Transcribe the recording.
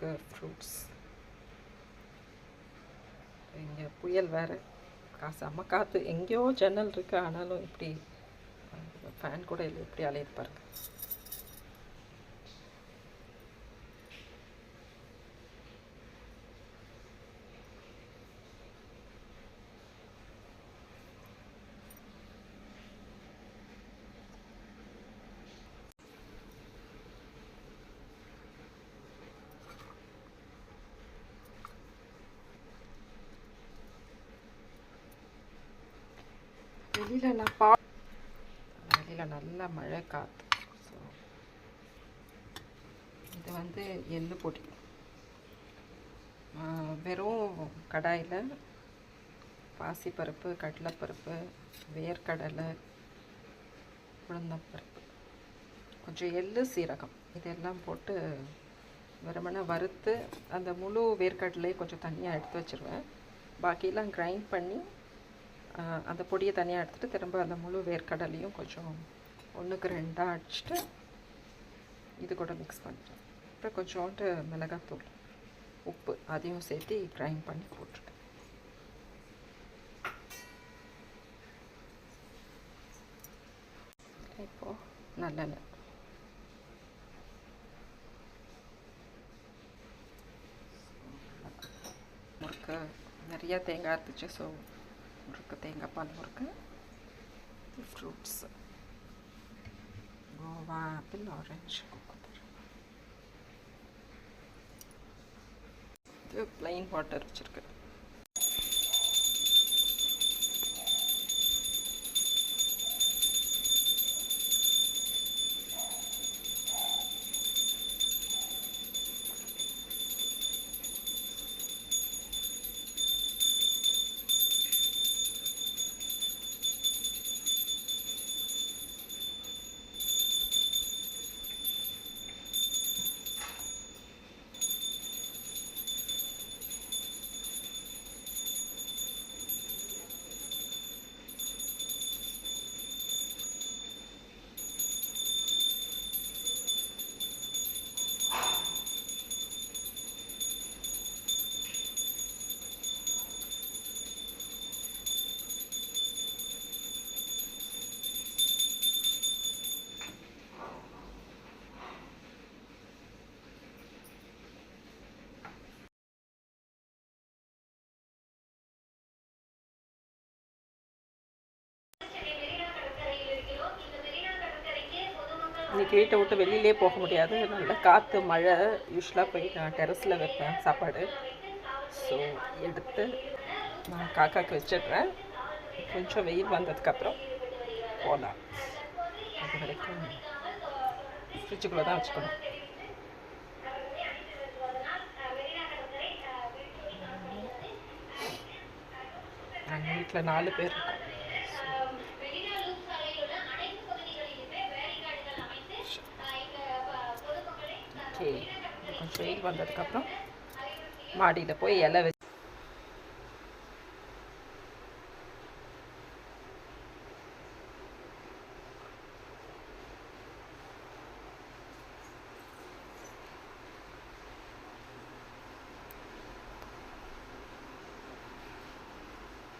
முறுக்கு ஃப்ரூட்ஸ். இங்கே புயல் வேறு, செம்ம காற்று. எங்கேயோ ஜன்னல் இருக்குது, ஆனாலும் இப்படி ஃபேன் கூட இல்லை, இப்படி அலையுது பாருங்க. வெளியில் நல்ல மழை காற்று. ஸோ இது வந்து எள்ளு பொடி. வெறும் கடாயில் பாசிப்பருப்பு, கடலைப்பருப்பு, வேர்க்கடலை, உளுந்தம்பருப்பு, கொஞ்சம் எள்ளு, சீரகம் இதெல்லாம் போட்டு வெறுமனே வறுத்து அந்த முழு வேர்க்கடலையை கொஞ்சம் தனியாக எடுத்து வச்சுருவேன். பாக்கியெல்லாம் கிரைண்ட் பண்ணி அந்த பொடியை தனியாக எடுத்துகிட்டு திரும்ப அந்த முழு வேர்க்கடலையும் கொஞ்சம் 1க்கு 2 அடிச்சுட்டு இது கூட மிக்ஸ் பண்ணிட்டேன். அப்புறம் கொஞ்சோண்டு மிளகாத்தூள், உப்பு அதையும் சேர்த்து கிரைண்ட் பண்ணி போட்டுருக்கேன். இப்போது நல்லெண்ணெய், முறுக்கு நிறையா தேங்காய் இருந்துச்சு. ஸோ முறுக்கு, தேங்காய் பால் முறுக்கு, ஃப்ரூட்ஸ், கோவா, ஆப்பிள், ஆரஞ்சு, கோகோபர். இது ப்ளைன் வாட்டர் வச்சுருக்கு. இன்றைக்கி வீட்டை விட்டு வெளியிலே போக முடியாது, நல்ல காற்று, மழை. யூஸ்வலாக போய் நான் டெரஸில் வைப்பேன் சாப்பாடு. ஸோ எடுத்து நான் காக்காவுக்கு வச்சிடுறேன். கொஞ்சம் வெயில் வந்ததுக்கப்புறம் போகலாம். அது வரைக்கும் ஃப்ரிட்ஜுக்குள்ளே தான் வச்சுக்கணும். எங்கள் வீட்டில் 4 பேர் இருக்கோம். ஓகே, கொஞ்சம் வெயில் வந்ததுக்கப்புறம் மாடியில் போய் இலை